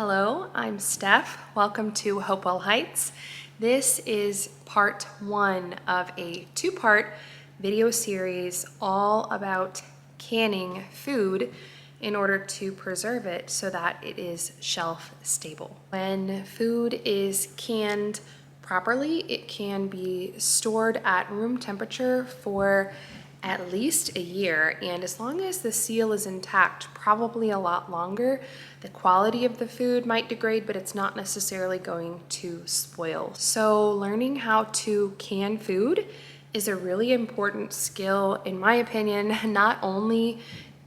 Hello, I'm Steph. Welcome to Hopewell Heights. This is part one of a two-part video series all about canning food in order to preserve it so that it is shelf stable. When food is canned properly, it can be stored at room temperature for at least a year, and as long as the seal is intact, probably a lot longer. The quality of the food might degrade, but it's not necessarily going to spoil. So learning how to can food is a really important skill, in my opinion, not only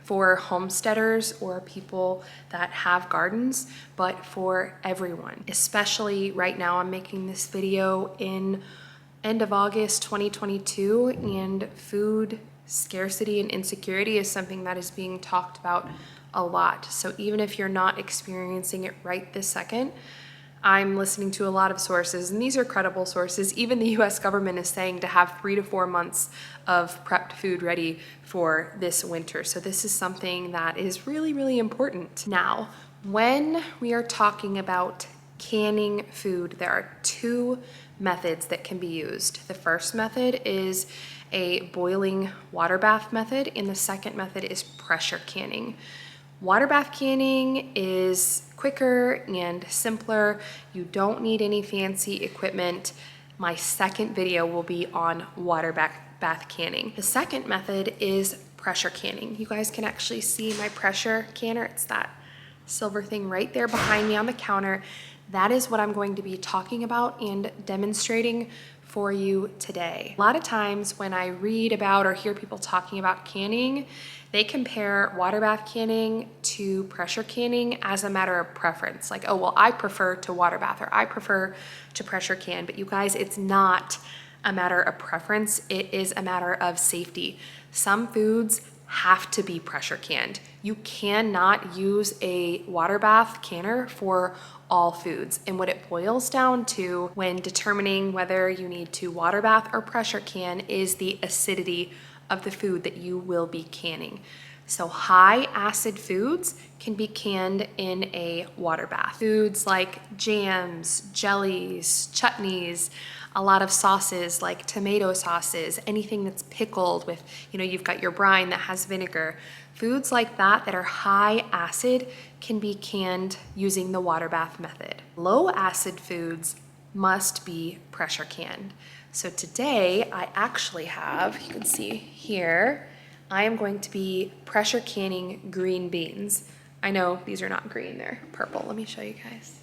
for homesteaders or people that have gardens, but for everyone. Especially right now, I'm making this video in end of August 2022, and food scarcity and insecurity is something that is being talked about a lot. So even if you're not experiencing it right this second, I'm listening to a lot of sources, and these are credible sources. Even the US government is saying to have 3 to 4 months of prepped food ready for this winter. So this is something that is really, really important. Now, when we are talking about canning food, there are two methods that can be used. The first method is a boiling water bath method, and the second method is pressure canning. Water bath canning is quicker and simpler. You don't need any fancy equipment. My second video will be on water bath canning. The second method is pressure canning. You guys can actually see my pressure canner. It's that silver thing right there behind me on the counter. That is what I'm going to be talking about and demonstrating for you today. A lot of times when I read about or hear people talking about canning, they compare water bath canning to pressure canning as a matter of preference. Like, oh, well, I prefer to water bath or I prefer to pressure can. But you guys, it's not a matter of preference. It is a matter of safety. Some foods have to be pressure canned. You cannot use a water bath canner for all foods. And what it boils down to when determining whether you need to water bath or pressure can is the acidity of the food that you will be canning. So high acid foods can be canned in a water bath. Foods like jams, jellies, chutneys, a lot of sauces like tomato sauces, anything that's pickled with, you've got your brine that has vinegar. Foods like that are high acid can be canned using the water bath method. Low acid foods must be pressure canned. So today I actually have, you can see here, I am going to be pressure canning green beans. I know these are not green, they're purple. Let me show you guys.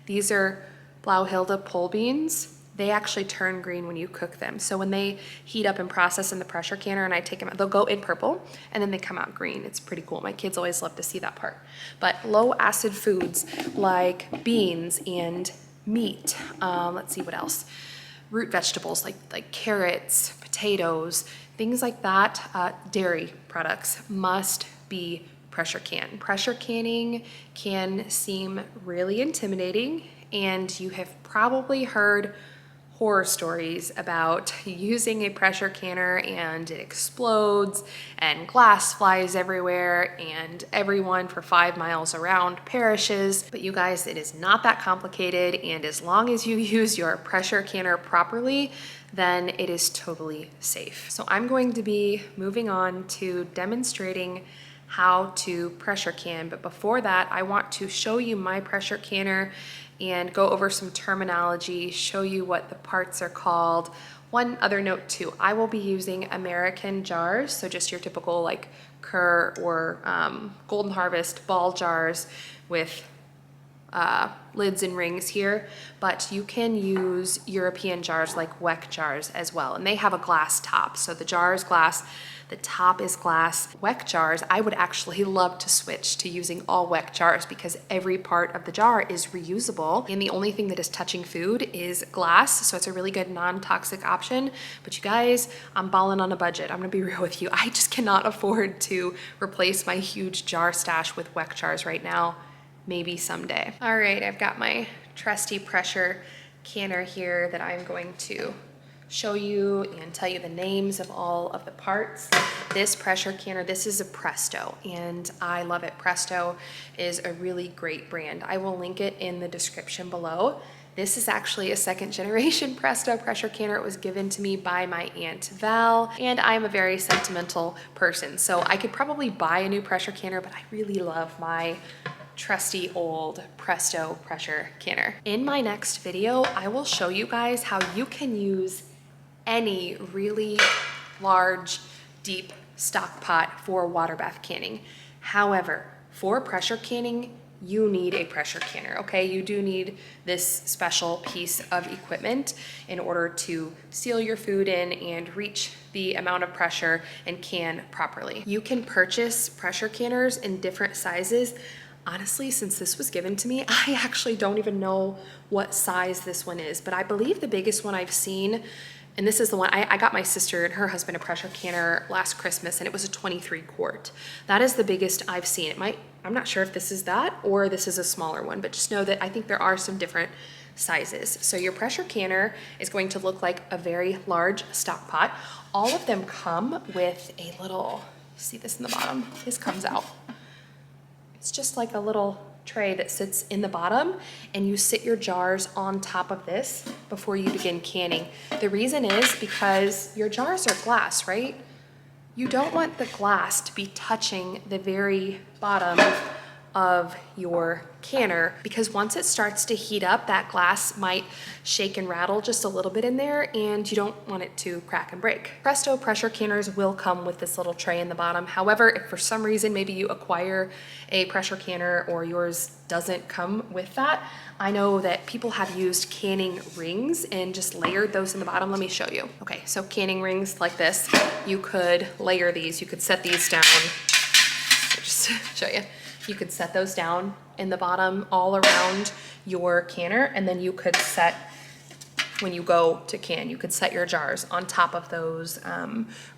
These are Blauhilde pole beans. They actually turn green when you cook them. So when they heat up and process in the pressure canner and I take them out, they'll go in purple and then they come out green. It's pretty cool. My kids always love to see that part. But low acid foods like beans and meat, let's see what else. Root vegetables like carrots, potatoes, things like that, dairy products must be pressure canned. Pressure canning can seem really intimidating, and you have probably heard horror stories about using a pressure canner and it explodes and glass flies everywhere and everyone for 5 miles around perishes. But you guys, it is not that complicated, and as long as you use your pressure canner properly, then it is totally safe. So I'm going to be moving on to demonstrating how to pressure can, but before that I want to show you my pressure canner and go over some terminology, show you what the parts are called. One other note too, I will be using American jars, so just your typical like Kerr or Golden Harvest ball jars with lids and rings here, but you can use European jars like Weck jars as well, and they have a glass top. So the jar is glass, the top is glass. Weck jars, I would actually love to switch to using all Weck jars because every part of the jar is reusable, and the only thing that is touching food is glass, so it's a really good non-toxic option. But you guys, I'm balling on a budget. I'm gonna be real with you. I just cannot afford to replace my huge jar stash with Weck jars right now. Maybe someday. All right, I've got my trusty pressure canner here that I'm going to show you and tell you the names of all of the parts. This pressure canner, this is a Presto, and I love it. Presto is a really great brand. I will link it in the description below. This is actually a second generation Presto pressure canner. It was given to me by my Aunt Val, and I'm a very sentimental person. So I could probably buy a new pressure canner, but I really love my trusty old Presto pressure canner. In my next video, I will show you guys how you can use any really large, deep stock pot for water bath canning. However, for pressure canning, you need a pressure canner, okay? You do need this special piece of equipment in order to seal your food in and reach the amount of pressure and can properly. You can purchase pressure canners in different sizes. Honestly, since this was given to me, I actually don't even know what size this one is, but I believe the biggest one I've seen, and this is the one, I got my sister and her husband a pressure canner last Christmas, and it was a 23 quart. That is the biggest I've seen. I'm not sure if this is that or this is a smaller one, but just know that I think there are some different sizes. So your pressure canner is going to look like a very large stock pot. All of them come with a little, see this in the bottom? This comes out. It's just like a little tray that sits in the bottom, and you sit your jars on top of this before you begin canning. The reason is because your jars are glass, right? You don't want the glass to be touching the very bottom of your canner, because once it starts to heat up, that glass might shake and rattle just a little bit in there, and you don't want it to crack and break. Presto pressure canners will come with this little tray in the bottom. However, if for some reason maybe you acquire a pressure canner or yours doesn't come with that, I know that people have used canning rings and just layered those in the bottom. Let me show you. Okay, so canning rings like this, you could layer these. You could set these down. Just show you. You could set those down in the bottom all around your canner, and then you could set, when you go to can, you could set your jars on top of those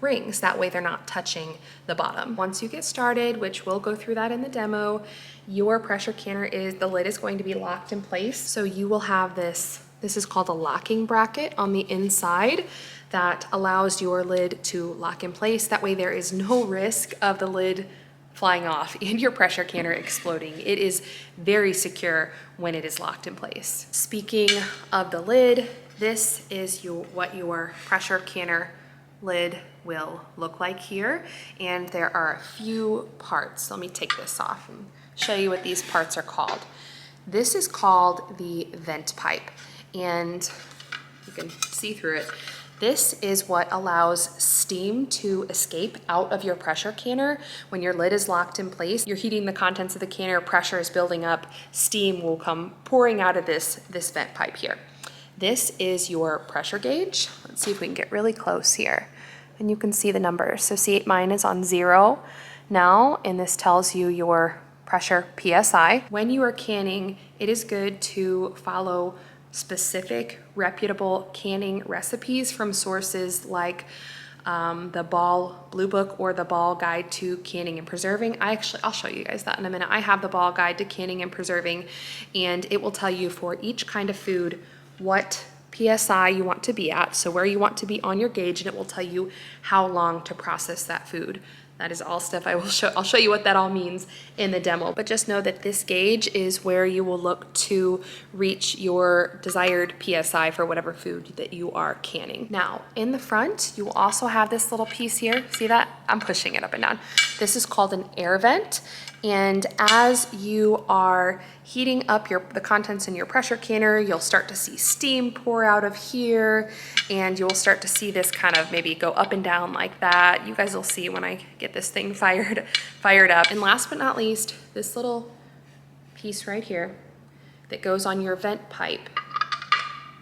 rings. That way they're not touching the bottom. Once you get started, which we'll go through that in the demo, your pressure canner the lid is going to be locked in place. So you will have this is called a locking bracket on the inside that allows your lid to lock in place. That way there is no risk of the lid flying off and your pressure canner exploding. It is very secure when it is locked in place. Speaking of the lid, this is what your pressure canner lid will look like here. And there are a few parts. Let me take this off and show you what these parts are called. This is called the vent pipe, and you can see through it. This is what allows steam to escape out of your pressure canner. When your lid is locked in place, you're heating the contents of the canner, pressure is building up, steam will come pouring out of this vent pipe here. This is your pressure gauge. Let's see if we can get really close here. And you can see the numbers. So see, mine is on 0 now, and this tells you your pressure PSI. When you are canning, it is good to follow specific reputable canning recipes from sources like the Ball Blue Book or the Ball Guide to Canning and Preserving. I'll show you guys that in a minute. I have the Ball Guide to Canning and Preserving, and it will tell you for each kind of food what PSI you want to be at, so where you want to be on your gauge, and it will tell you how long to process that food. That is all stuff I'll show you what that all means in the demo, but just know that this gauge is where you will look to reach your desired PSI for whatever food that you are canning. Now, in the front, you will also have this little piece here. See that? I'm pushing it up and down. This is called an air vent. And as you are heating up the contents in your pressure canner, you'll start to see steam pour out of here, and you'll start to see this kind of maybe go up and down like that. You guys will see when I get this thing fired up. And last but not least, this little piece right here that goes on your vent pipe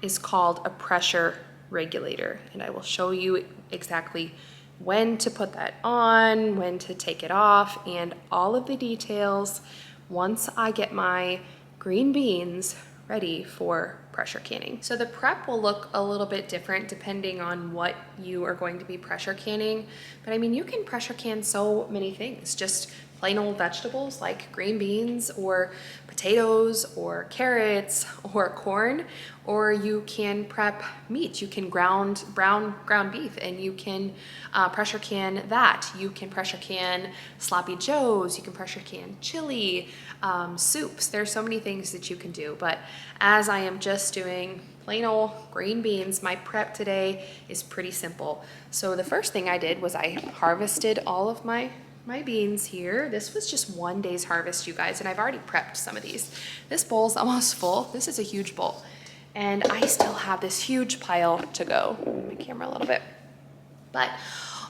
is called a pressure regulator. And I will show you exactly when to put that on, when to take it off, and all of the details once I get my green beans ready for pressure canning. So the prep will look a little bit different depending on what you are going to be pressure canning. But I mean, you can pressure can so many things. Just plain old vegetables like green beans or potatoes or carrots or corn, or you can prep meat. You can ground beef, and you can pressure can that. You can pressure can sloppy joes. You can pressure can chili, soups. There's so many things that you can do, but as I am just doing plain old green beans, my prep today is pretty simple. So the first thing I did was I harvested all of my beans here. This was just one day's harvest, you guys, and I've already prepped some of these. This bowl's almost full. This is a huge bowl, and I still have this huge pile to go. Move my camera a little bit. But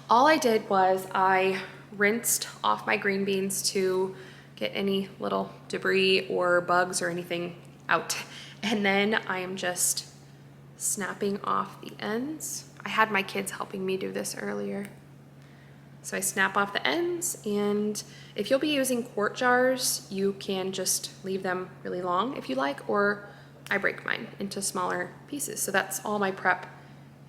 all I did was I rinsed off my green beans to get any little debris or bugs or anything out. And then I am just snapping off the ends. I had my kids helping me do this earlier. So I snap off the ends, and if you'll be using quart jars, you can just leave them really long if you like, or I break mine into smaller pieces. So that's all my prep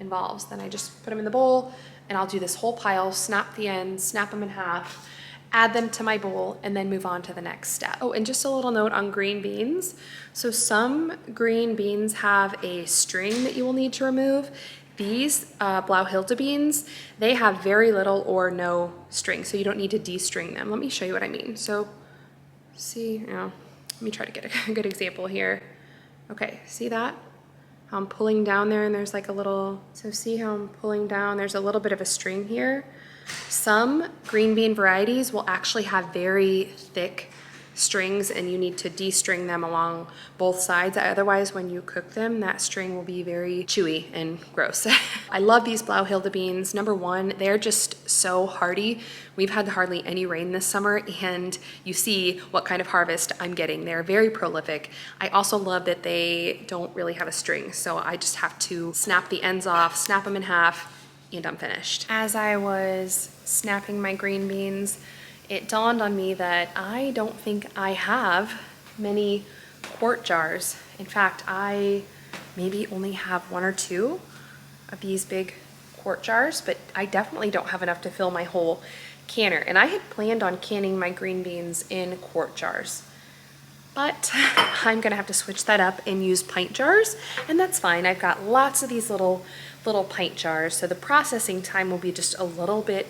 involves. Then I just put them in the bowl, and I'll do this whole pile, snap the ends, snap them in half, add them to my bowl, and then move on to the next step. Oh, and just a little note on green beans. So some green beans have a string that you will need to remove. These Blauhilde beans, they have very little or no string, so you don't need to de-string them. Let me show you what I mean. So see, let me try to get a good example here. Okay, see that? How I'm pulling down there, and there's like a little, so see how I'm pulling down? There's a little bit of a string here. Some green bean varieties will actually have very thick strings, and you need to de-string them along both sides. Otherwise, when you cook them, that string will be very chewy and gross. I love these Blauhilde beans. Number one, they're just so hardy. We've had hardly any rain this summer, and you see what kind of harvest I'm getting. They're very prolific. I also love that they don't really have a string, so I just have to snap the ends off, snap them in half, and I'm finished. As I was snapping my green beans, it dawned on me that I don't think I have many quart jars. In fact, I maybe only have one or two of these big quart jars, but I definitely don't have enough to fill my whole canner. And I had planned on canning my green beans in quart jars, but I'm gonna have to switch that up and use pint jars, and that's fine. I've got lots of these little pint jars, so the processing time will be just a little bit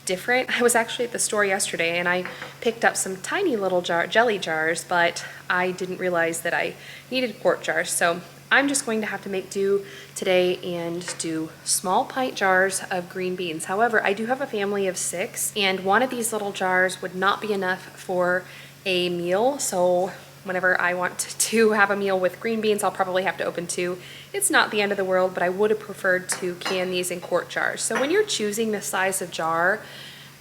different. I was actually at the store yesterday, and I picked up some tiny little jelly jars, but I didn't realize that I needed quart jars. So I'm just going to have to make do today and do small pint jars of green beans. However, I do have a family of 6, and one of these little jars would not be enough for a meal. So whenever I want to have a meal with green beans, I'll probably have to open 2. It's not the end of the world, but I would have preferred to can these in quart jars. So when you're choosing the size of jar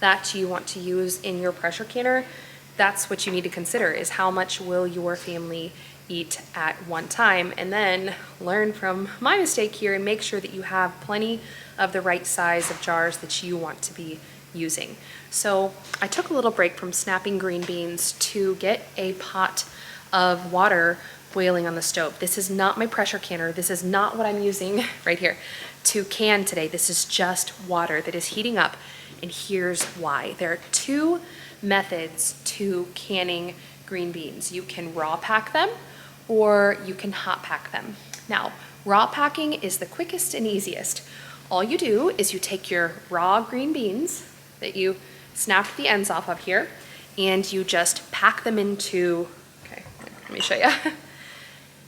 that you want to use in your pressure canner, that's what you need to consider, is how much will your family eat at one time, and then learn from my mistake here and make sure that you have plenty of the right size of jars that you want to be using. So I took a little break from snapping green beans to get a pot of water boiling on the stove. This is not my pressure canner. This is not what I'm using right here to can today. This is just water that is heating up, and here's why. There are 2 methods to canning green beans. You can raw pack them, or you can hot pack them. Now, raw packing is the quickest and easiest. All you do is you take your raw green beans that you snapped the ends off of here, and you just pack them into, okay, let me show you.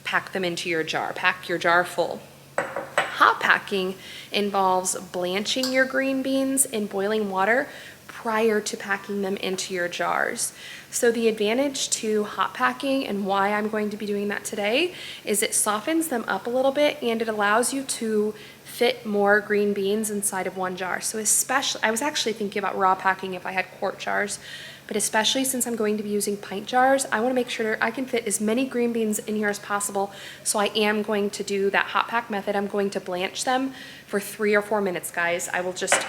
Pack them into your jar. Pack your jar full. Hot packing involves blanching your green beans in boiling water prior to packing them into your jars. So the advantage to hot packing, and why I'm going to be doing that today, is it softens them up a little bit, and it allows you to fit more green beans inside of one jar. So especially, I was actually thinking about raw packing if I had quart jars, but especially since I'm going to be using pint jars, I want to make sure I can fit as many green beans in here as possible. So I am going to do that hot pack method. I'm going to blanch them for 3 or 4 minutes, guys. I will just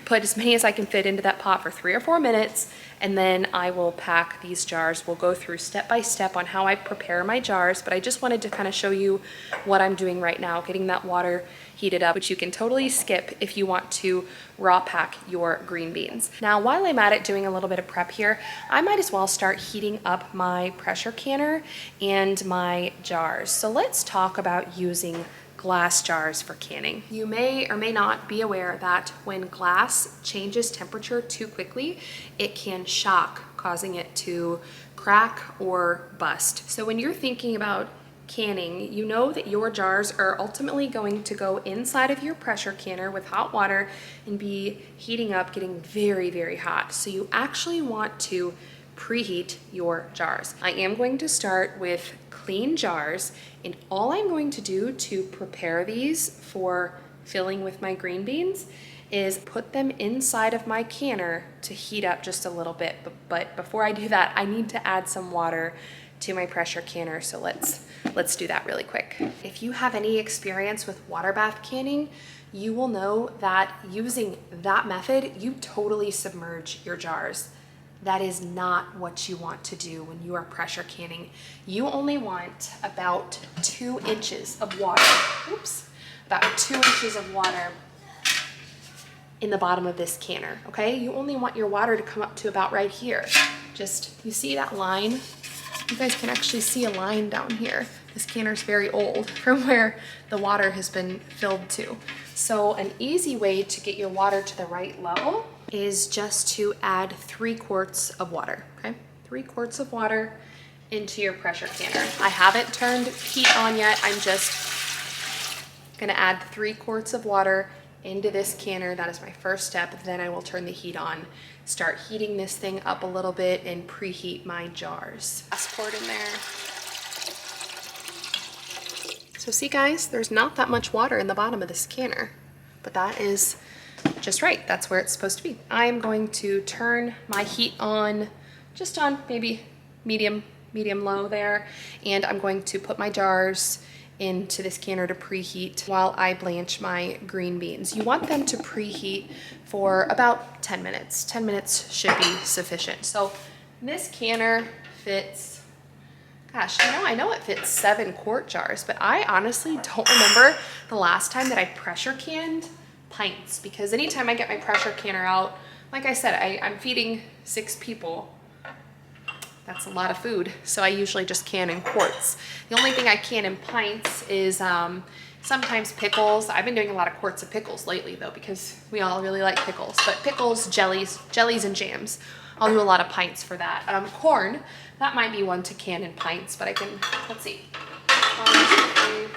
put as many as I can fit into that pot for 3 or 4 minutes, and then I will pack these jars. We'll go through step by step on how I prepare my jars, but I just wanted to kind of show you what I'm doing right now, getting that water heated up, which you can totally skip if you want to raw pack your green beans. Now, while I'm at it doing a little bit of prep here, I might as well start heating up my pressure canner and my jars. So let's talk about using glass jars for canning. You may or may not be aware that when glass changes temperature too quickly, it can shock, causing it to crack or bust. So when you're thinking about canning, you know that your jars are ultimately going to go inside of your pressure canner with hot water and be heating up, getting very, very hot. So you actually want to preheat your jars. I am going to start with clean jars, and all I'm going to do to prepare these for filling with my green beans is put them inside of my canner to heat up just a little bit. But before I do that, I need to add some water to my pressure canner. So let's do that really quick. If you have any experience with water bath canning, you will know that using that method, you totally submerge your jars. That is not what you want to do when you are pressure canning. You only want about 2 inches of water. Oops, about 2 inches of water in the bottom of this canner, okay? You only want your water to come up to about right here. Just, you see that line? You guys can actually see a line down here. This canner is very old from where the water has been filled to. So an easy way to get your water to the right level is just to add 3 quarts of water, okay? 3 quarts of water into your pressure canner. I haven't turned heat on yet. I'm just gonna add 3 quarts of water into this canner. That is my first step. Then I will turn the heat on, start heating this thing up a little bit, and preheat my jars. Last quart in there. So see guys, there's not that much water in the bottom of this canner, but that is just right. That's where it's supposed to be. I'm going to turn my heat on, just on maybe medium low there, and I'm going to put my jars into this canner to preheat while I blanch my green beans. You want them to preheat for about 10 minutes. 10 minutes should be sufficient. So this canner fits, gosh, you know, I know it fits 7 quart jars, but I honestly don't remember the last time that I pressure canned pints, because anytime I get my pressure canner out, like I said, I'm feeding 6 people. That's a lot of food, so I usually just can in quarts. The only thing I can in pints is sometimes pickles. I've been doing a lot of quarts of pickles lately though, because we all really like pickles. But pickles, jellies and jams. I'll do a lot of pints for that. Corn, that might be one to can in pints, but I can, let's see. 1, 2,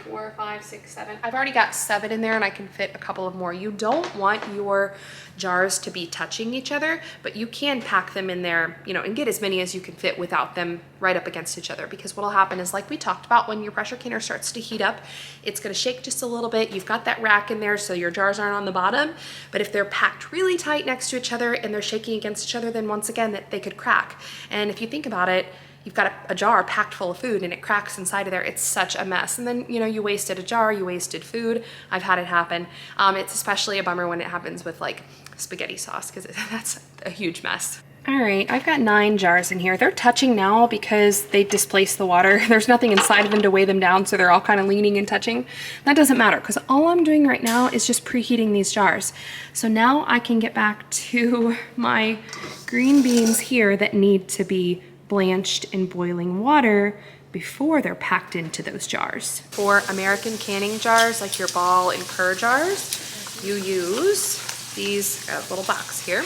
3, 4, 5, 6, 7. I've already got 7 in there, and I can fit a couple of more. You don't want your jars to be touching each other, but you can pack them in there, you know, and get as many as you can fit without them right up against each other, because what'll happen is, like we talked about, when your pressure canner starts to heat up, it's gonna shake just a little bit. You've got that rack in there, so your jars aren't on the bottom, but if they're packed really tight next to each other and they're shaking against each other, then once again, that they could crack. And if you think about it, you've got a jar packed full of food and it cracks inside of there. It's such a mess. And then, you know, you wasted a jar, you wasted food. I've had it happen. It's especially a bummer when it happens with like spaghetti sauce, because that's a huge mess. All right, I've got 9 jars in here. They're touching now because they displaced the water. There's nothing inside of them to weigh them down, so they're all kind of leaning and touching. That doesn't matter, because all I'm doing right now is just preheating these jars. So now I can get back to my green beans here that need to be blanched in boiling water before they're packed into those jars. For American canning jars, like your Ball and Kerr jars, you use these, got a little box here,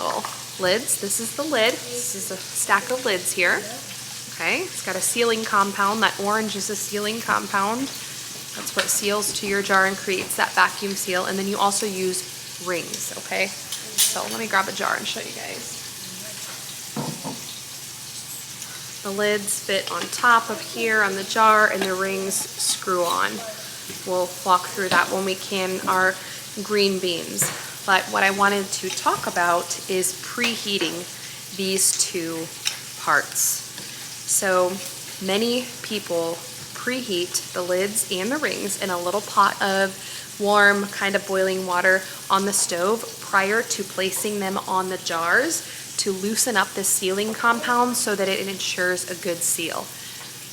little lids. This is the lid. This is a stack of lids here. Okay, it's got a sealing compound. That orange is a sealing compound. That's what seals to your jar and creates that vacuum seal. And then you also use rings, okay? So let me grab a jar and show you guys. The lids fit on top of here on the jar, and the rings screw on. We'll walk through that when we can our green beans. But what I wanted to talk about is preheating these 2 parts. So many people preheat the lids and the rings in a little pot of warm kind of boiling water on the stove prior to placing them on the jars to loosen up the sealing compound so that it ensures a good seal.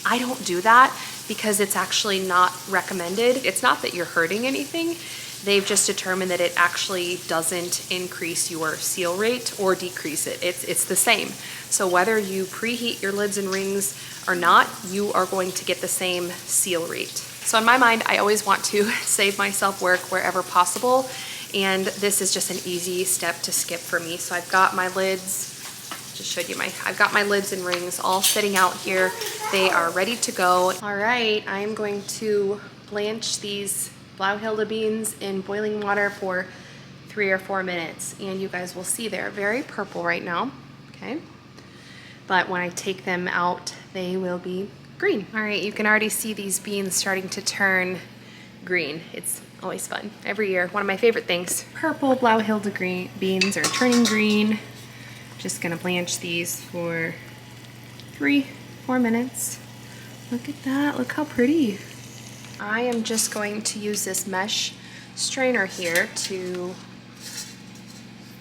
I don't do that because it's actually not recommended. It's not that you're hurting anything. They've just determined that it actually doesn't increase your seal rate or decrease it. It's the same. So whether you preheat your lids and rings or not, you are going to get the same seal rate. So in my mind, I always want to save myself work wherever possible. And this is just an easy step to skip for me. So I've got my lids, just showed you I've got my lids and rings all sitting out here. They are ready to go. All right, I'm going to blanch these Blauhilde beans in boiling water for 3 or 4 minutes. And you guys will see they're very purple right now, okay? But when I take them out, they will be green. All right, you can already see these beans starting to turn green. It's always fun, every year. One of my favorite things. Purple Blauhilde green beans are turning green. Just gonna blanch these for 3-4 minutes. Look at that, look how pretty. I am just going to use this mesh strainer here to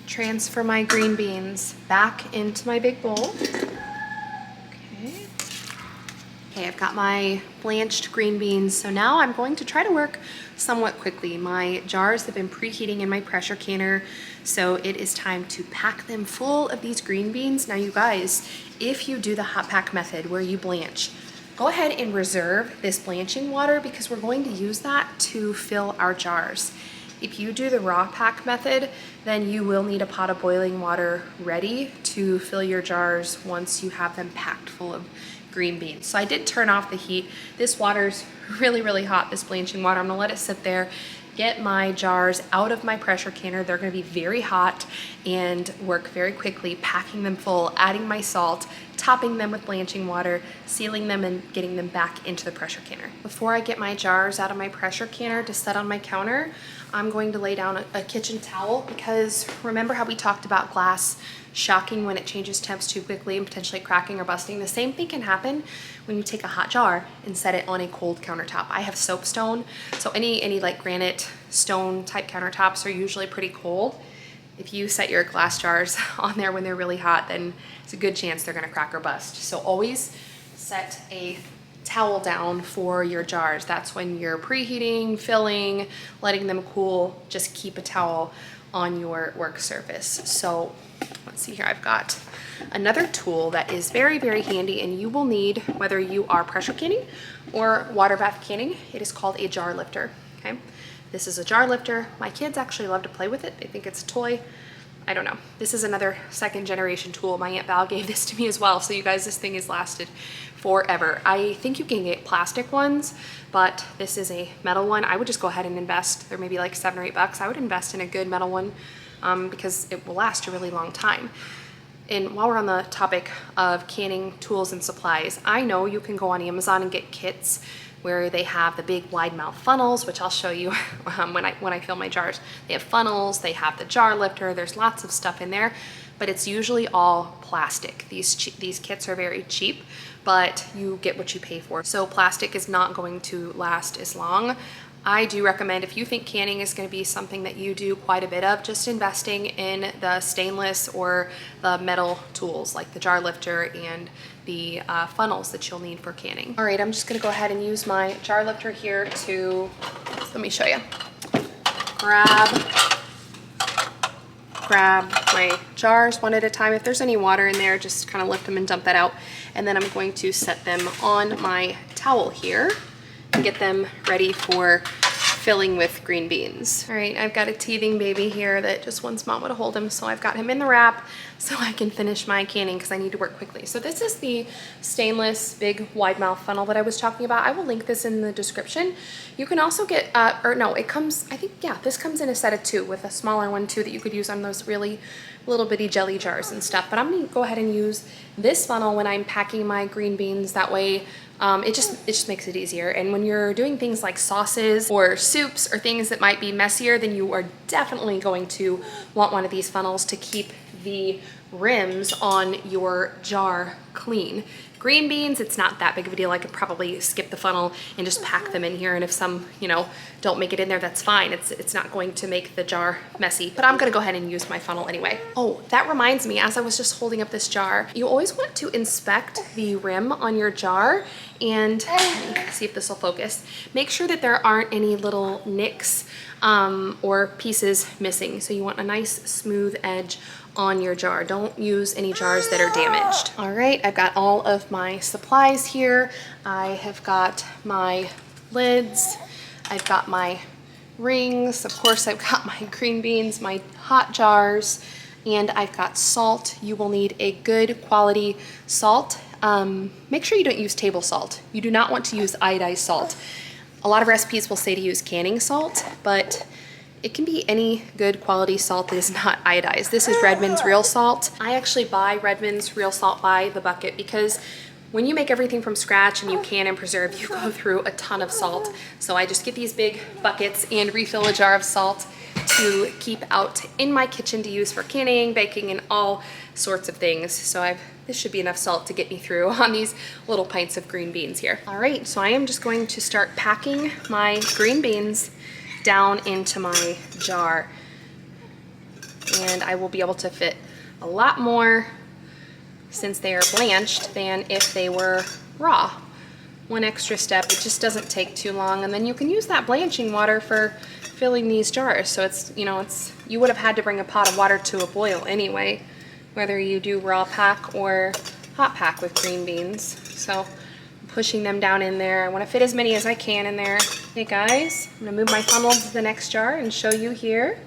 transfer my green beans back into my big bowl. Okay, I've got my blanched green beans, so now I'm going to try to work somewhat quickly. My jars have been preheating in my pressure canner, so it is time to pack them full of these green beans. Now you guys, if you do the hot pack method where you blanch, go ahead and reserve this blanching water because we're going to use that to fill our jars. If you do the raw pack method, then you will need a pot of boiling water ready to fill your jars once you have them packed full of green beans. So I did turn off the heat. This water's really, really hot, this blanching water. I'm gonna let it sit there, get my jars out of my pressure canner. They're gonna be very hot and work very quickly, packing them full, adding my salt, topping them with blanching water, sealing them, and getting them back into the pressure canner. Before I get my jars out of my pressure canner to set on my counter, I'm going to lay down a kitchen towel because remember how we talked about glass shocking when it changes temps too quickly and potentially cracking or busting? The same thing can happen when you take a hot jar and set it on a cold countertop. I have soapstone, so any like granite stone type countertops are usually pretty cold. If you set your glass jars on there when they're really hot, then it's a good chance they're gonna crack or bust. So always set a towel down for your jars. That's when you're preheating, filling, letting them cool. Just keep a towel on your work surface. So let's see here, I've got another tool that is very, very handy and you will need whether you are pressure canning or water bath canning. It is called a jar lifter, okay? This is a jar lifter. My kids actually love to play with it. They think it's a toy. I don't know. This is another second generation tool. My Aunt Val gave this to me as well. So you guys, this thing has lasted forever. I think you can get plastic ones, but this is a metal one. I would just go ahead and invest. They're maybe like $7 or $8. I would invest in a good metal one because it will last a really long time. And while we're on the topic of canning tools and supplies, I know you can go on Amazon and get kits where they have the big wide mouth funnels, which I'll show you when I fill my jars. They have funnels, they have the jar lifter, there's lots of stuff in there, but it's usually all plastic. These kits are very cheap, but you get what you pay for. So plastic is not going to last as long. I do recommend, if you think canning is going to be something that you do quite a bit of, just investing in the stainless or the metal tools like the jar lifter and the funnels that you'll need for canning. All right, I'm just going to go ahead and use my jar lifter here to, let me show you, grab my jars one at a time. If there's any water in there, just kind of lift them and dump that out. And then I'm going to set them on my towel here and get them ready for filling with green beans. All right, I've got a teething baby here that just wants mama to hold him, so I've got him in the wrap so I can finish my canning because I need to work quickly. So this is the stainless big wide mouth funnel that I was talking about. I will link this in the description. You can also get, or no, it comes, I think, yeah, this comes in a set of 2 with a smaller one too that you could use on those really little bitty jelly jars and stuff. But I'm gonna go ahead and use this funnel when I'm packing my green beans. That way it just makes it easier. And when you're doing things like sauces or soups or things that might be messier, then you are definitely going to want one of these funnels to keep the rims on your jar clean. Green beans, it's not that big of a deal. I could probably skip the funnel and just pack them in here, and if some, you know, don't make it in there, that's fine. It's not going to make the jar messy, but I'm gonna go ahead and use my funnel anyway. Oh, that reminds me, as I was just holding up this jar, you always want to inspect the rim on your jar, and let me see if this will focus. Make sure that there aren't any little nicks or pieces missing. So you want a nice smooth edge on your jar. Don't use any jars that are damaged. All right, I've got all of my supplies here. I have got my lids, I've got my rings, of course I've got my green beans, my hot jars, and I've got salt. You will need a good quality salt. Make sure you don't use table salt. You do not want to use iodized salt. A lot of recipes will say to use canning salt, but it can be any good quality salt that is not iodized. This is Redmond's real salt. I actually buy Redmond's real salt by the bucket because when you make everything from scratch and you can and preserve, you go through a ton of salt. So I just get these big buckets and refill a jar of salt to keep out in my kitchen to use for canning, baking, and all sorts of things. So this should be enough salt to get me through on these little pints of green beans here. All right, so I am just going to start packing my green beans down into my jar, and I will be able to fit a lot more since they are blanched than if they were raw. One extra step, it just doesn't take too long, and then you can use that blanching water for filling these jars. So it's, you know, you would have had to bring a pot of water to a boil anyway, whether you do raw pack or hot pack with green beans. So pushing them down in there. I want to fit as many as I can in there. Okay guys, I'm gonna move my funnel to the next jar and show you here.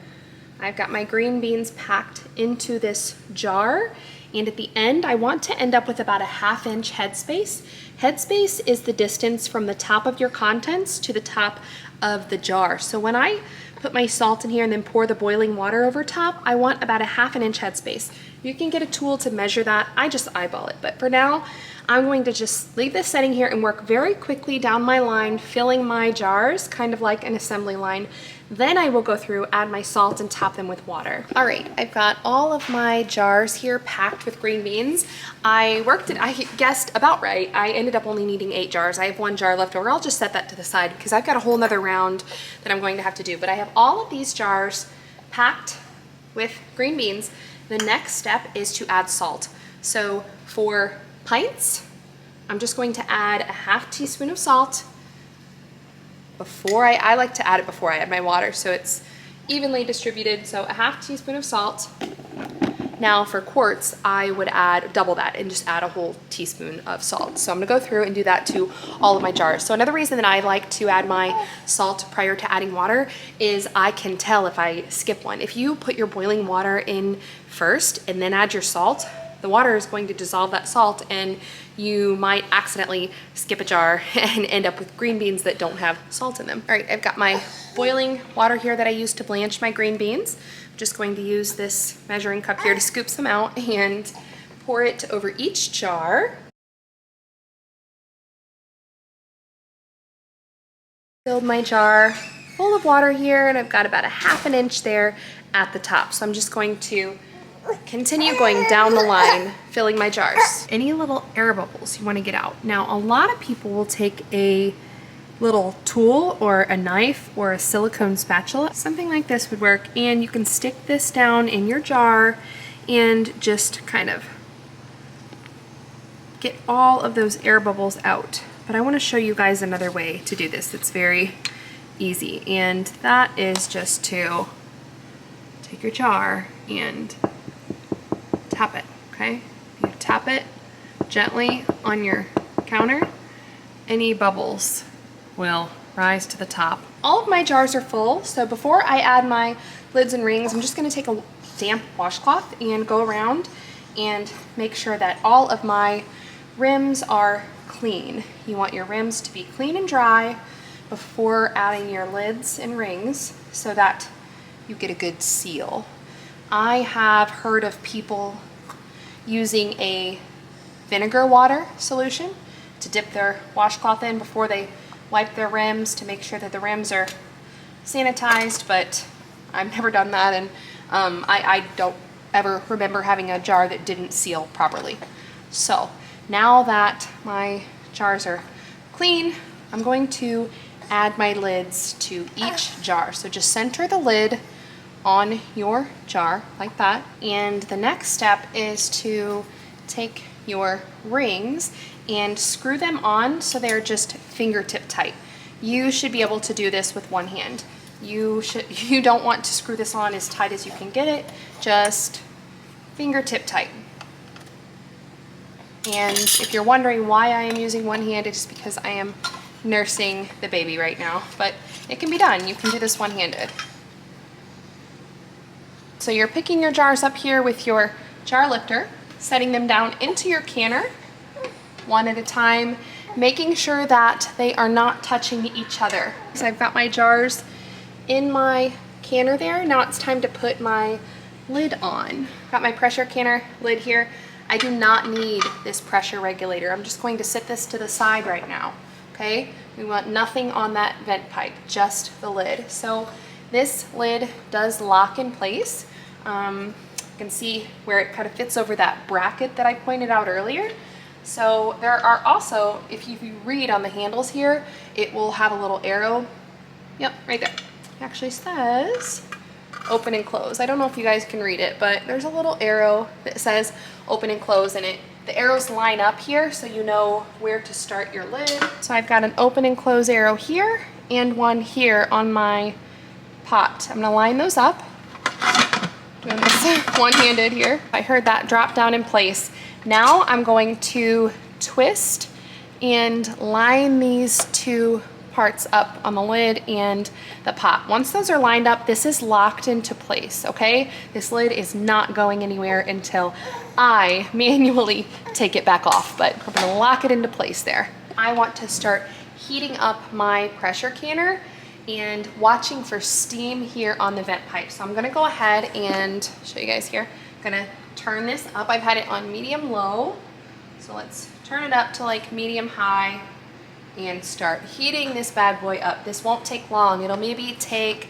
I've got my green beans packed into this jar, and at the end I want to end up with about a 1/2 inch headspace. Headspace is the distance from the top of your contents to the top of the jar. So when I put my salt in here and then pour the boiling water over top, I want about a 1/2 inch headspace. You can get a tool to measure that. I just eyeball it, but for now, I'm going to just leave this setting here and work very quickly down my line, filling my jars, kind of like an assembly line. Then I will go through, add my salt, and top them with water. All right, I've got all of my jars here packed with green beans. I guessed about right. I ended up only needing 8 jars. I have 1 jar left over. I'll just set that to the side because I've got a whole nother round that I'm going to have to do. But I have all of these jars packed with green beans. The next step is to add salt. So for pints, I'm just going to add a 1/2 teaspoon of salt before I like to add it before I add my water so it's evenly distributed. So a 1/2 teaspoon of salt. Now for quarts, I would add double that and just add a whole teaspoon of salt. So I'm gonna go through and do that to all of my jars. So another reason that I like to add my salt prior to adding water is I can tell if I skip one. If you put your boiling water in first and then add your salt, the water is going to dissolve that salt and you might accidentally skip a jar and end up with green beans that don't have salt in them. All right, I've got my boiling water here that I use to blanch my green beans. I'm just going to use this measuring cup here to scoop some out and pour it over each jar. Filled my jar full of water here, and I've got about a 1/2 inch there at the top. So I'm just going to continue going down the line, filling my jars. Any little air bubbles you want to get out. Now, a lot of people will take a little tool or a knife or a silicone spatula. Something like this would work, and you can stick this down in your jar and just kind of get all of those air bubbles out. But I want to show you guys another way to do this that's very easy, and that is just to take your jar and tap it, okay? You tap it gently on your counter, any bubbles will rise to the top. All of my jars are full, so before I add my lids and rings, I'm just gonna take a damp washcloth and go around and make sure that all of my rims are clean. You want your rims to be clean and dry before adding your lids and rings so that you get a good seal. I have heard of people using a vinegar water solution to dip their washcloth in before they wipe their rims to make sure that the rims are sanitized, but I've never done that, and I don't ever remember having a jar that didn't seal properly. So now that my jars are clean, I'm going to add my lids to each jar. So just center the lid on your jar like that. And the next step is to take your rings and screw them on so they're just fingertip tight. You should be able to do this with one hand. You don't want to screw this on as tight as you can get it, just fingertip tight. And if you're wondering why I am using one hand, it's because I am nursing the baby right now, but it can be done. You can do this one-handed. So you're picking your jars up here with your jar lifter, setting them down into your canner one at a time, making sure that they are not touching each other. So I've got my jars in my canner there. Now it's time to put my lid on. Got my pressure canner lid here. I do not need this pressure regulator. I'm just going to sit this to the side right now, okay? We want nothing on that vent pipe, just the lid. So this lid does lock in place. You can see where it kind of fits over that bracket that I pointed out earlier. So there are also, if you read on the handles here, it will have a little arrow. Yep, right there. It actually says open and close. I don't know if you guys can read it, but there's a little arrow that says open and close, and the arrows line up here so you know where to start your lid. So I've got an open and close arrow here and one here on my pot. I'm gonna line those up. Doing this one-handed here. I heard that drop down in place. Now I'm going to twist and line these two parts up on the lid and the pot. Once those are lined up, this is locked into place, okay? This lid is not going anywhere until I manually take it back off, but I'm gonna lock it into place there. I want to start heating up my pressure canner and watching for steam here on the vent pipe. So I'm gonna go ahead and show you guys here. I'm gonna turn this up. I've had it on medium low. So let's turn it up to like medium high and start heating this bad boy up. This won't take long. It'll maybe take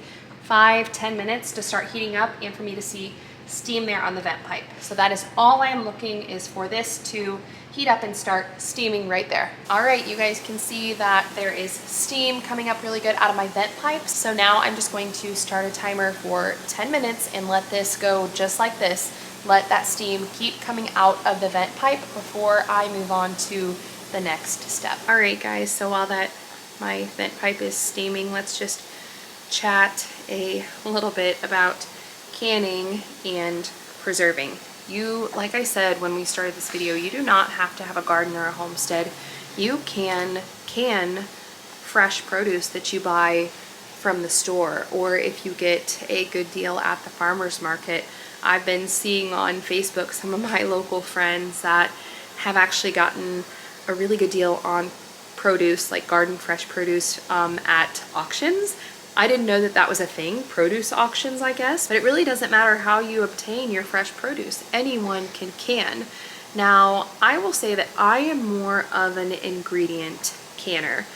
5-10 minutes to start heating up and for me to see steam there on the vent pipe. So that is all I am looking is for this to heat up and start steaming right there. All right, you guys can see that there is steam coming up really good out of my vent pipes. So now I'm just going to start a timer for 10 minutes and let this go just like this. Let that steam keep coming out of the vent pipe before I move on to the next step. All right, guys, so while my vent pipe is steaming, let's just chat a little bit about canning and preserving. You, like I said when we started this video, you do not have to have a garden or a homestead. You can fresh produce that you buy from the store, or if you get a good deal at the farmer's market. I've been seeing on Facebook some of my local friends that have actually gotten a really good deal on produce, like garden fresh produce, at auctions. I didn't know that that was a thing, produce auctions, I guess, but it really doesn't matter how you obtain your fresh produce. Anyone can. Now, I will say that I am more of an ingredient canner.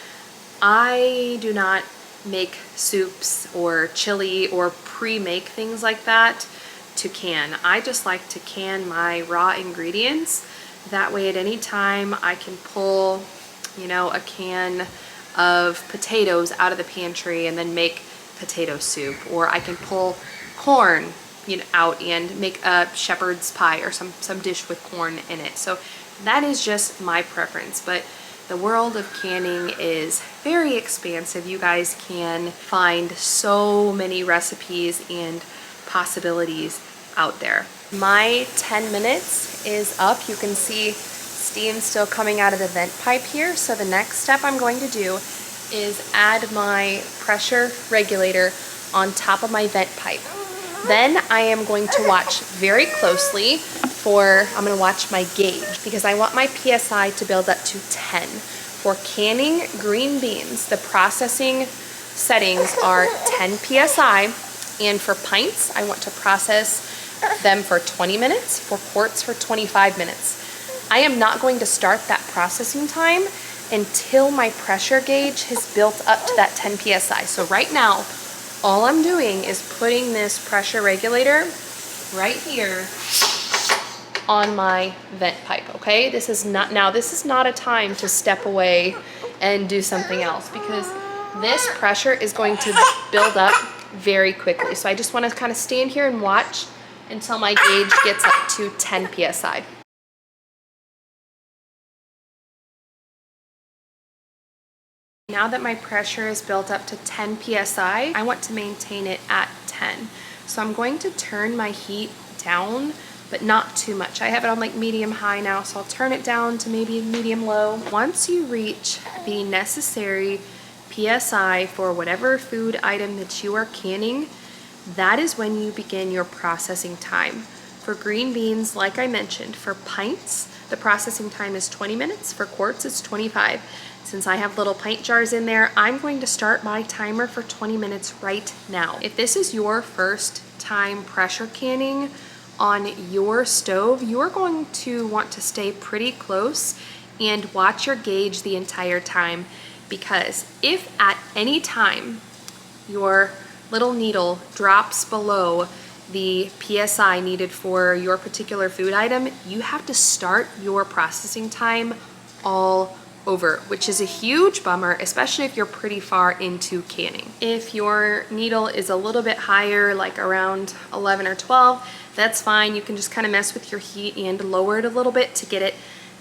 I do not make soups or chili or pre-make things like that to can. I just like to can my raw ingredients. That way at any time I can pull, you know, a can of potatoes out of the pantry and then make potato soup, or I can pull corn, you know, out and make a shepherd's pie or some dish with corn in it. So that is just my preference, but the world of canning is very expansive. You guys can find so many recipes and possibilities out there. My 10 minutes is up. You can see steam still coming out of the vent pipe here. So the next step I'm going to do is add my pressure regulator on top of my vent pipe. Then I am going to watch very closely I'm going to watch my gauge because I want my PSI to build up to 10. For canning green beans, the processing settings are 10 PSI, and for pints, I want to process them for 20 minutes, for quarts for 25 minutes. I am not going to start that processing time until my pressure gauge has built up to that 10 PSI. So right now, all I'm doing is putting this pressure regulator right here on my vent pipe, okay? This is not a time to step away and do something else, because this pressure is going to build up very quickly. So I just want to kind of stand here and watch until my gauge gets up to 10 psi. Now that my pressure is built up to 10 psi, I want to maintain it at 10. So I'm going to turn my heat down, but not too much. I have it on like medium high now, so I'll turn it down to maybe medium low. Once you reach the necessary psi for whatever food item that you are canning, that is when you begin your processing time. For green beans, like I mentioned, for pints, the processing time is 20 minutes. For quarts, it's 25. Since I have little pint jars in there, I'm going to start my timer for 20 minutes right now. If this is your first time pressure canning on your stove, you're going to want to stay pretty close and watch your gauge the entire time, because if at any time your little needle drops below the PSI needed for your particular food item, you have to start your processing time all over, which is a huge bummer, especially if you're pretty far into canning. If your needle is a little bit higher, like around 11 or 12, that's fine. You can just kind of mess with your heat and lower it a little bit to get it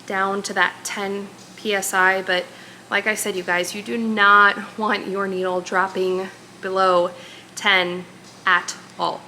down to that 10 PSI. But like I said, you guys, you do not want your needle dropping below 10 at all.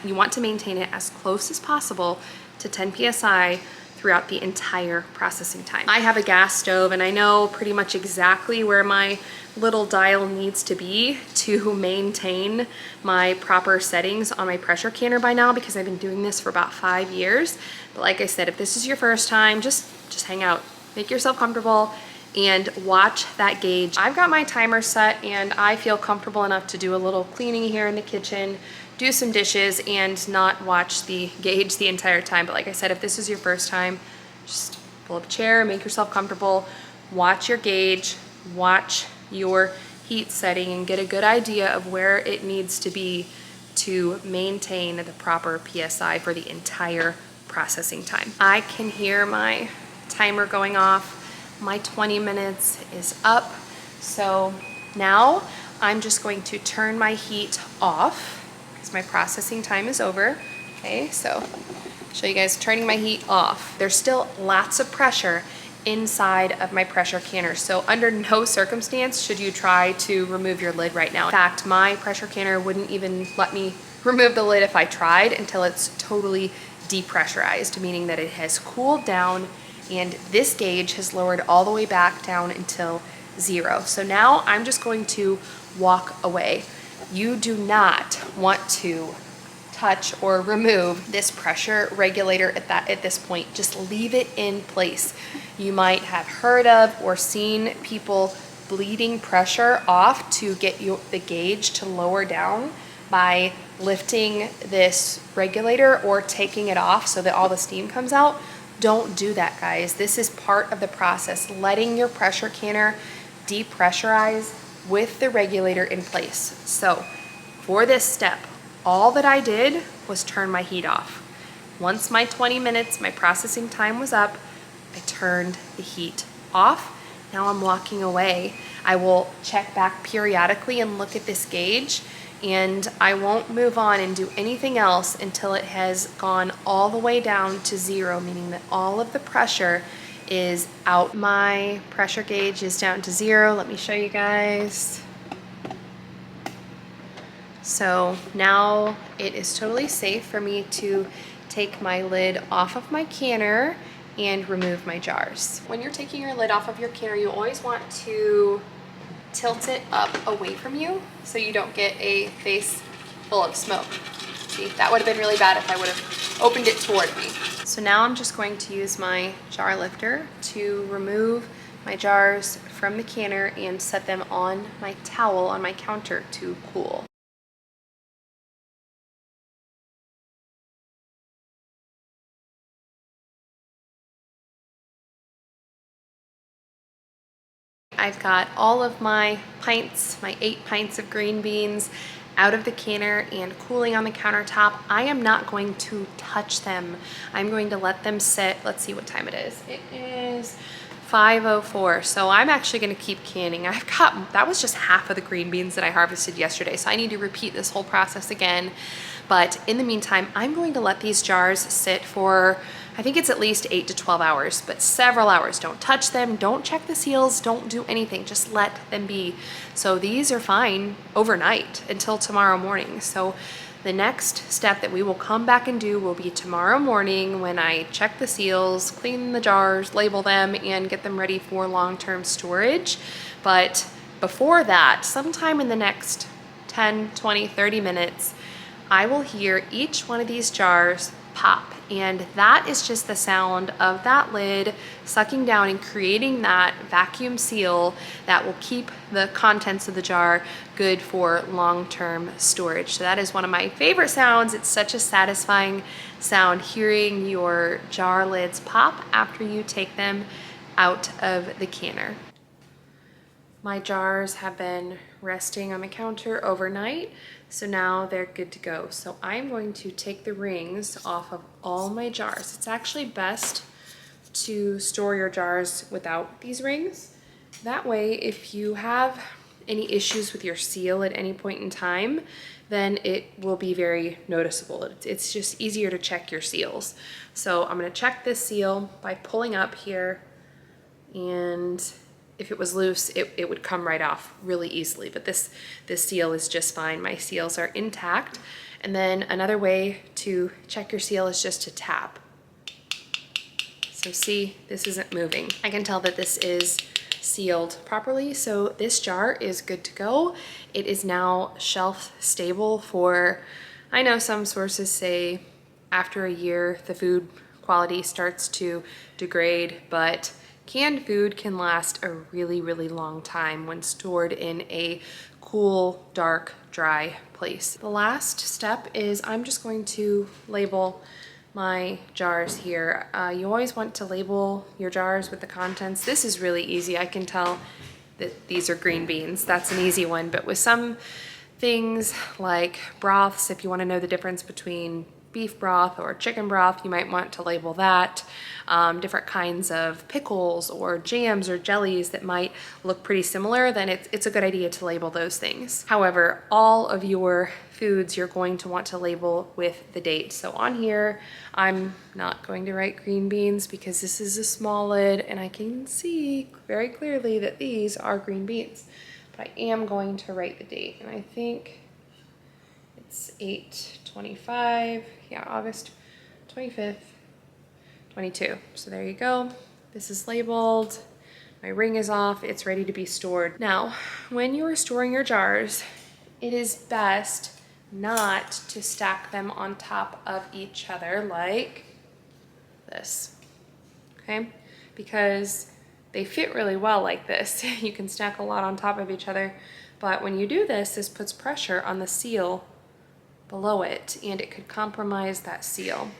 You want to maintain it as close as possible to 10 PSI throughout the entire processing time. I have a gas stove, and I know pretty much exactly where my little dial needs to be to maintain my proper settings on my pressure canner by now, because I've been doing this for about 5 years. But like I said, if this is your first time, just hang out, make yourself comfortable, and watch that gauge. I've got my timer set, and I feel comfortable enough to do a little cleaning here in the kitchen, do some dishes, and not watch the gauge the entire time. But like I said, if this is your first time, just pull up a chair, make yourself comfortable, watch your gauge, watch your heat setting, and get a good idea of where it needs to be to maintain the proper PSI for the entire processing time. I can hear my timer going off. My 20 minutes is up. So now I'm just going to turn my heat off, my processing time is over. Okay, so I'll show you guys turning my heat off. There's still lots of pressure inside of my pressure canner, so under no circumstance should you try to remove your lid right now. In fact, my pressure canner wouldn't even let me remove the lid if I tried until it's totally depressurized, meaning that it has cooled down and this gauge has lowered all the way back down until 0. So now I'm just going to walk away. You do not want to touch or remove this pressure regulator at this point. Just leave it in place. You might have heard of or seen people bleeding pressure off to get the gauge to lower down by lifting this regulator or taking it off so that all the steam comes out. Don't do that, guys. This is part of the process, letting your pressure canner depressurize with the regulator in place. So for this step, all that I did was turn my heat off. Once my 20 minutes, my processing time was up, I turned the heat off. Now I'm walking away. I will check back periodically and look at this gauge, and I won't move on and do anything else until it has gone all the way down to 0, meaning that all of the pressure is out. My pressure gauge is down to 0. Let me show you guys. So now it is totally safe for me to take my lid off of my canner and remove my jars. When you're taking your lid off of your canner, you always want to tilt it up away from you so you don't get a face full of smoke. See, that would have been really bad if I would have opened it toward me. So now I'm just going to use my jar lifter to remove my jars from the canner and set them on my towel on my counter to cool. I've got all of my pints, my 8 pints of green beans, out of the canner and cooling on the countertop, I am not going to touch them. I'm going to let them sit. Let's see what time it is. It is 5:04. So I'm actually going to keep canning. That was just half of the green beans that I harvested yesterday. So I need to repeat this whole process again. But in the meantime, I'm going to let these jars sit for, I think it's at least 8 to 12 hours, but several hours. Don't touch them, don't check the seals, don't do anything, just let them be. So these are fine overnight until tomorrow morning. So the next step that we will come back and do will be tomorrow morning when I check the seals, clean the jars, label them, and get them ready for long-term storage. But before that, sometime in the next 10, 20, 30 minutes, I will hear each one of these jars pop. And that is just the sound of that lid sucking down and creating that vacuum seal that will keep the contents of the jar good for long-term storage. So that is one of my favorite sounds. It's such a satisfying sound, hearing your jar lids pop after you take them out of the canner. My jars have been resting on the counter overnight, so now they're good to go. So I'm going to take the rings off of all my jars. It's actually best to store your jars without these rings. That way, if you have any issues with your seal at any point in time, then it will be very noticeable. It's just easier to check your seals. So I'm gonna check this seal by pulling up here, and if it was loose, it would come right off really easily, but this seal is just fine. My seals are intact. And then another way to check your seal is just to tap. So see, this isn't moving. I can tell that this is sealed properly, so this jar is good to go. It is now shelf stable for, I know some sources say after a year the food quality starts to degrade, but canned food can last a really, really long time when stored in a cool, dark, dry place. The last step is I'm just going to label my jars here. You always want to label your jars with the contents. This is really easy. I can tell that these are green beans. That's an easy one, but with some things like broths, if you want to know the difference between beef broth or chicken broth, you might want to label that. Different kinds of pickles or jams or jellies that might look pretty similar, then it's a good idea to label those things. However, all of your foods you're going to want to label with the date. So on here, I'm not going to write green beans because this is a small lid and I can see very clearly that these are green beans. But I am going to write the date, and I think it's 8/25, yeah, August 25th, 22. So there you go. This is labeled. My ring is off. It's ready to be stored. Now, when you are storing your jars, it is best not to stack them on top of each other like this, okay? Because they fit really well like this. You can stack a lot on top of each other, but when you do this, this puts pressure on the seal below it, and it could compromise that seal.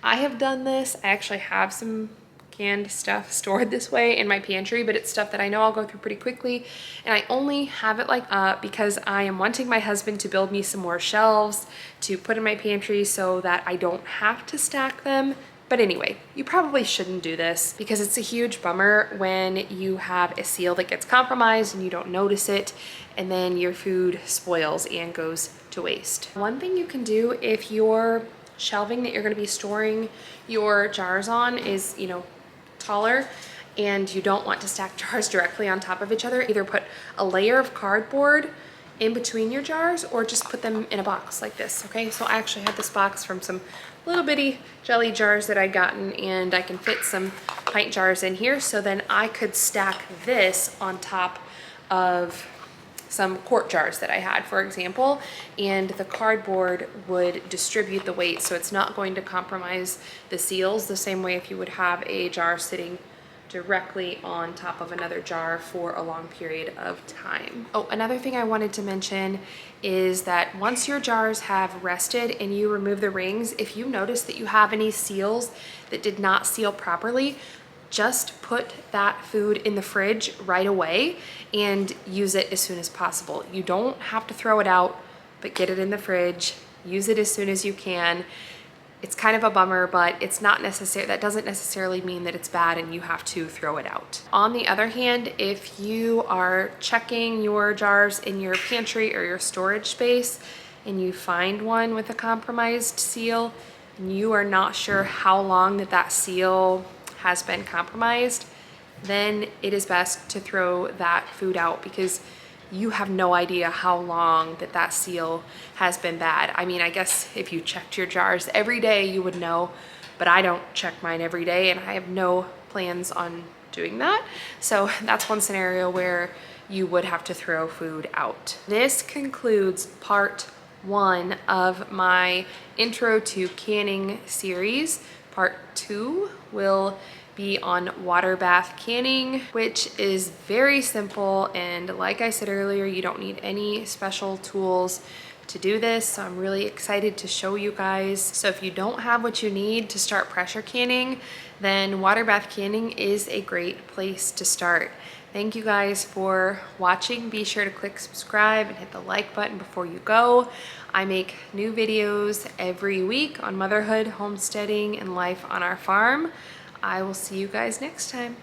I have done this. I actually have some canned stuff stored this way in my pantry, but it's stuff that I know I'll go through pretty quickly, and I only have it like because I am wanting my husband to build me some more shelves to put in my pantry so that I don't have to stack them. But anyway, you probably shouldn't do this because it's a huge bummer when you have a seal that gets compromised and you don't notice it, and then your food spoils and goes to waste. One thing you can do if your shelving that you're going to be storing your jars on is, you know, taller and you don't want to stack jars directly on top of each other, either put a layer of cardboard in between your jars or just put them in a box like this, okay? So I actually had this box from some little bitty jelly jars that I'd gotten, and I can fit some pint jars in here, so then I could stack this on top of some quart jars that I had, for example, and the cardboard would distribute the weight, so it's not going to compromise the seals the same way if you would have a jar sitting directly on top of another jar for a long period of time. Oh, another thing I wanted to mention is that once your jars have rested and you remove the rings, if you notice that you have any seals that did not seal properly, just put that food in the fridge right away and use it as soon as possible. You don't have to throw it out but get it in the fridge, use it as soon as you can. It's kind of a bummer, but it's not necessary. That doesn't necessarily mean that it's bad and you have to throw it out. On the other hand, if you are checking your jars in your pantry or your storage space and you find one with a compromised seal and you are not sure how long that seal has been compromised, then it is best to throw that food out because you have no idea how long that seal has been bad. I mean, I guess if you checked your jars every day, you would know, but I don't check mine every day and I have no plans on doing that. So that's one scenario where you would have to throw food out. This concludes part 1 of my intro to canning series. Part 2 will be on water bath canning, which is very simple, and like I said earlier, you don't need any special tools to do this. So I'm really excited to show you guys. So if you don't have what you need to start pressure canning, then water bath canning is a great place to start. Thank you guys for watching. Be sure to click subscribe and hit the like button before you go. I make new videos every week on motherhood, homesteading, and life on our farm. I will see you guys next time.